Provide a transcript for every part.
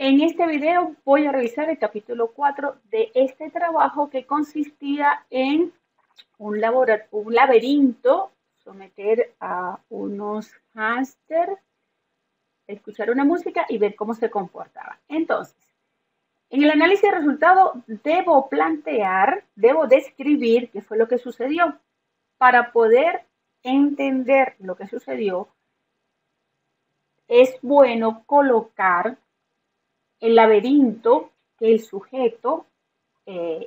En este video voy a revisar el capítulo 4 de este trabajo que consistía en un laberinto, someter a unos hámster, escuchar una música y ver cómo se comportaba. Entonces, en el análisis de resultado debo describir qué fue lo que sucedió. Para poder entender lo que sucedió, es bueno colocar el laberinto que el sujeto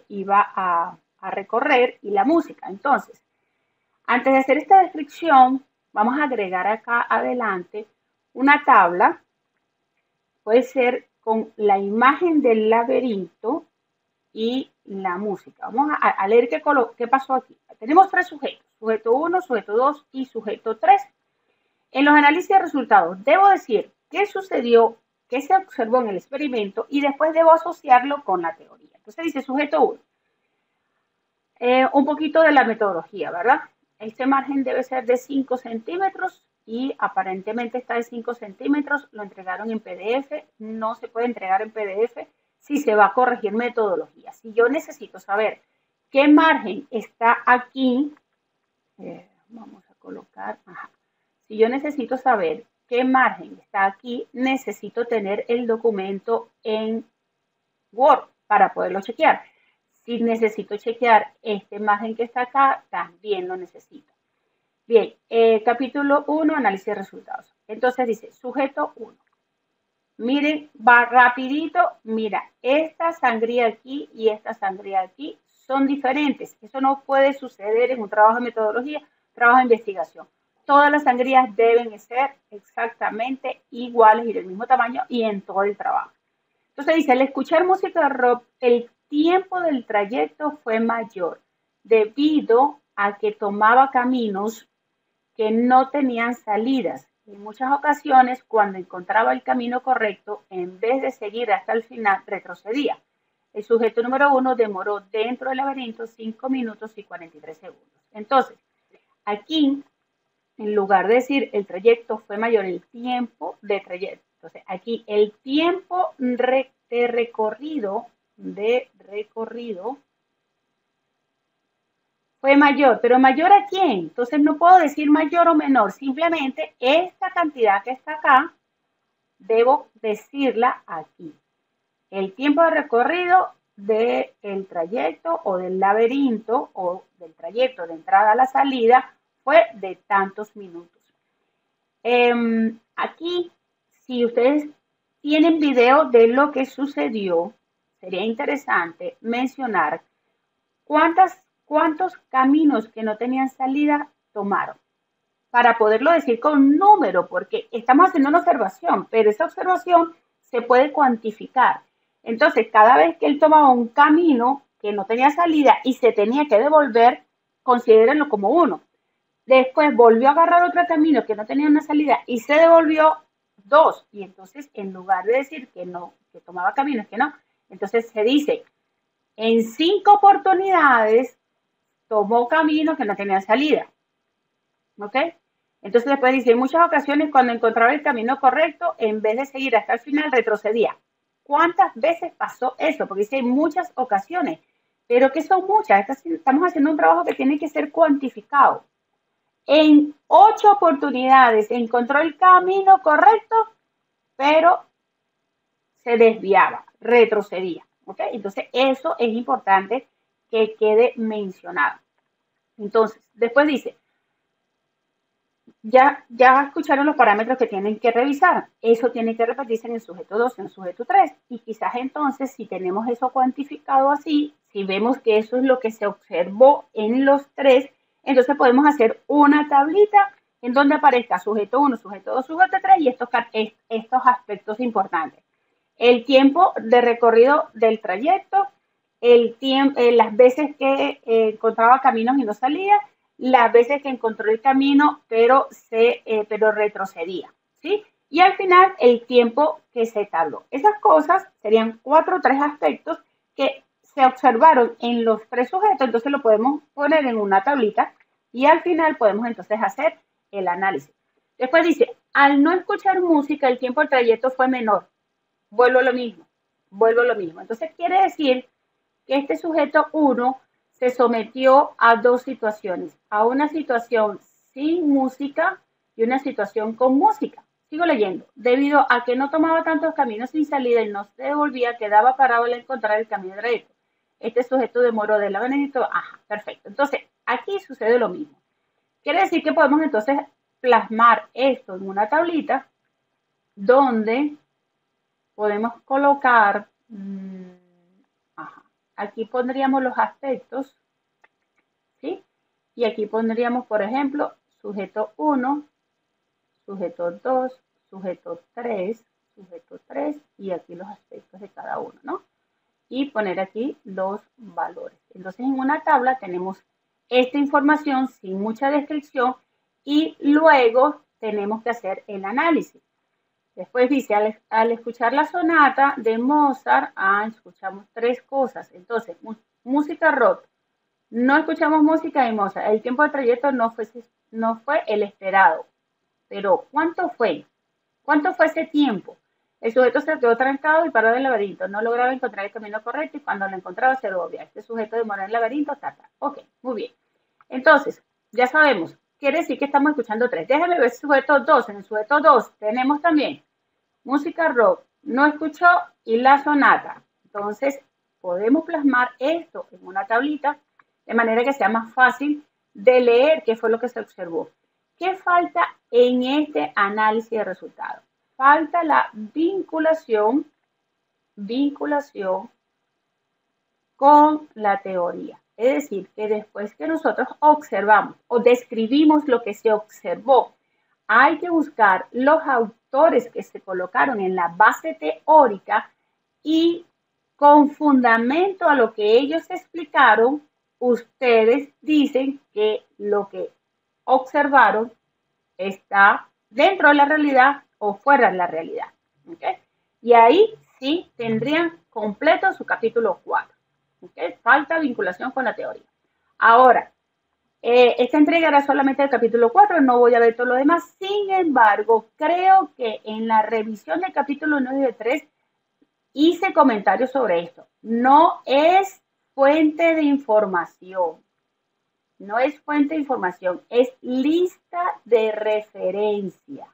iba a recorrer y la música. Entonces, antes de hacer esta descripción, vamos a agregar acá adelante una tabla, puede ser con la imagen del laberinto y la música. Vamos a leer qué pasó aquí. Tenemos tres sujetos, sujeto 1, sujeto 2 y sujeto 3. En los análisis de resultados, debo decir qué sucedió, qué se observó en el experimento y después debo asociarlo con la teoría. Entonces dice sujeto 1. Un poquito de la metodología, ¿verdad? Este margen debe ser de 5 centímetros y aparentemente está de 5 centímetros. Lo entregaron en PDF. No se puede entregar en PDF si se va a corregir metodología. Si yo necesito saber qué margen está aquí, vamos a colocar, si yo necesito saber qué margen está aquí, necesito tener el documento en Word para poderlo chequear. Si necesito chequear este margen que está acá, también lo necesito. Bien, capítulo 1, análisis de resultados. Entonces dice, sujeto 1. Miren, va rapidito. Mira, esta sangría aquí y esta sangría aquí son diferentes. Eso no puede suceder en un trabajo de metodología, trabajo de investigación. Todas las sangrías deben ser exactamente iguales y del mismo tamaño y en todo el trabajo. Entonces dice, al escuchar música de rock, el tiempo del trayecto fue mayor debido a que tomaba caminos que no tenían salidas. En muchas ocasiones, cuando encontraba el camino correcto, en vez de seguir hasta el final, retrocedía. El sujeto número 1 demoró dentro del laberinto 5 minutos y 43 segundos. Entonces, aquí, en lugar de decir el trayecto fue mayor, el tiempo de trayecto. Entonces, aquí el tiempo de recorrido fue mayor, pero ¿mayor a quién? Entonces no puedo decir mayor o menor, simplemente esta cantidad que está acá, debo decirla aquí. El tiempo de recorrido del trayecto o del laberinto o del trayecto de entrada a la salida fue de tantos minutos. Aquí, si ustedes tienen video de lo que sucedió, sería interesante mencionar cuántos caminos que no tenían salida tomaron, para poderlo decir con un número, porque estamos haciendo una observación, pero esa observación se puede cuantificar. Entonces, cada vez que él tomaba un camino que no tenía salida y se tenía que devolver, considérenlo como uno. Después volvió a agarrar otro camino que no tenía una salida y se devolvió 2. Y entonces, en lugar de decir que no, que tomaba caminos que no, entonces se dice, en 5 oportunidades tomó caminos que no tenían salida. ¿Ok? Entonces después dice, en muchas ocasiones cuando encontraba el camino correcto, en vez de seguir hasta el final, retrocedía. ¿Cuántas veces pasó eso? Porque dice, en muchas ocasiones. Pero que son muchas. Estamos haciendo un trabajo que tiene que ser cuantificado. En 8 oportunidades encontró el camino correcto, pero se desviaba, retrocedía. ¿Ok? Entonces eso es importante que quede mencionado. Entonces, después dice, ya escucharon los parámetros que tienen que revisar. Eso tiene que repetirse en el sujeto 2, en el sujeto 3. Y quizás entonces, si tenemos eso cuantificado así, si vemos que eso es lo que se observó en los 3, entonces podemos hacer una tablita en donde aparezca sujeto 1, sujeto 2, sujeto 3 y estos aspectos importantes. El tiempo de recorrido del trayecto, las veces que encontraba caminos y no salía, las veces que encontró el camino, pero retrocedía, ¿sí? Y al final, el tiempo que se tardó. Esas cosas serían 4 o 3 aspectos que se observaron en los 3 sujetos, entonces lo podemos poner en una tablita y al final podemos entonces hacer el análisis. Después dice, al no escuchar música, el tiempo del trayecto fue menor. vuelvo a lo mismo, vuelvo a lo mismo. Entonces quiere decir que este sujeto 1 se sometió a dos situaciones, a una situación sin música y una situación con música. Sigo leyendo. Debido a que no tomaba tantos caminos sin salida y no se devolvía, quedaba parado al encontrar el camino recto. Este sujeto demoró del laberinto. Ajá, perfecto. Entonces, aquí sucede lo mismo. Quiere decir que podemos entonces plasmar esto en una tablita donde podemos colocar, ajá, aquí pondríamos los aspectos, ¿sí? Y aquí pondríamos, por ejemplo, sujeto 1, sujeto 2, sujeto 3 y aquí los aspectos de cada uno, ¿no? Y poner aquí los valores. Entonces en una tabla tenemos esta información sin mucha descripción y luego tenemos que hacer el análisis. Después dice, al escuchar la sonata de Mozart, escuchamos tres cosas. Entonces, música rock. No escuchamos música de Mozart. El tiempo de trayecto no fue el esperado. Pero, ¿cuánto fue? ¿Cuánto fue ese tiempo? El sujeto se quedó trancado y paró en el laberinto. No lograba encontrar el camino correcto y cuando lo encontraba se lo obvia. Este sujeto demoró en el laberinto, Ok, muy bien. Entonces, ya sabemos. Quiere decir que estamos escuchando tres. Déjame ver el sujeto 2. En el sujeto 2 tenemos también música rock, no escuchó y la sonata. Entonces, podemos plasmar esto en una tablita de manera que sea más fácil de leer qué fue lo que se observó. ¿Qué falta en este análisis de resultados? Falta la vinculación con la teoría. Es decir, que después que nosotros observamos o describimos lo que se observó, hay que buscar los autores que se colocaron en la base teórica y con fundamento a lo que ellos explicaron, ustedes dicen que lo que observaron está dentro de la realidad o fuera de la realidad. ¿Okay? Y ahí sí tendrían completo su capítulo 4. ¿Okay? Falta vinculación con la teoría. Ahora, esta entrega era solamente el capítulo 4, no voy a ver todo lo demás. Sin embargo, creo que en la revisión del capítulo 1 y de 3 hice comentarios sobre esto. No es fuente de información. No es fuente de información, es lista de referencia.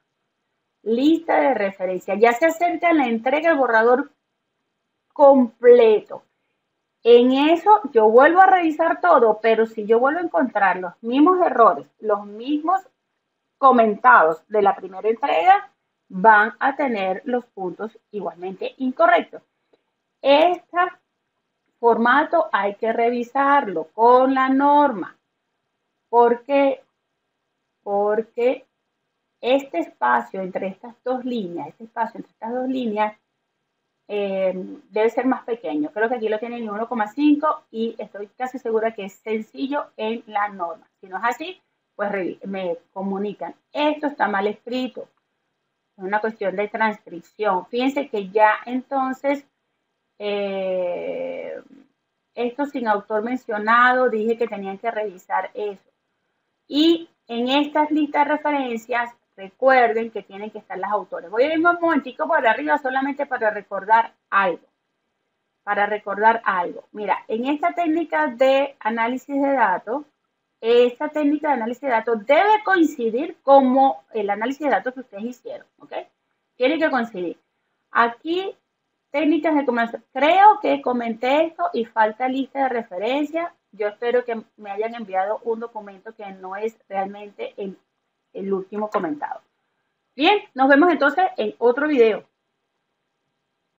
Lista de referencia. Ya se acerca la entrega del borrador completo. En eso yo vuelvo a revisar todo, pero si yo vuelvo a encontrar los mismos errores, los mismos comentados de la primera entrega, van a tener los puntos igualmente incorrectos. Este formato hay que revisarlo con la norma. ¿Por qué? Porque este espacio entre estas dos líneas, debe ser más pequeño. Creo que aquí lo tienen en 1,5 y estoy casi segura que es sencillo en la norma. Si no es así, pues me comunican. Esto está mal escrito. Es una cuestión de transcripción. Fíjense que ya entonces, esto sin autor mencionado, dije que tenían que revisar eso. Y en estas listas de referencias, recuerden que tienen que estar los autores. Voy a ir un momentico por arriba solamente para recordar algo. Mira, en esta técnica de análisis de datos, debe coincidir como el análisis de datos que ustedes hicieron, ¿ok? Tiene que coincidir. Aquí, técnicas de comercio. Creo que comenté esto y falta lista de referencia. Yo espero que me hayan enviado un documento que no es realmente el último comentado. Bien, nos vemos entonces en otro video.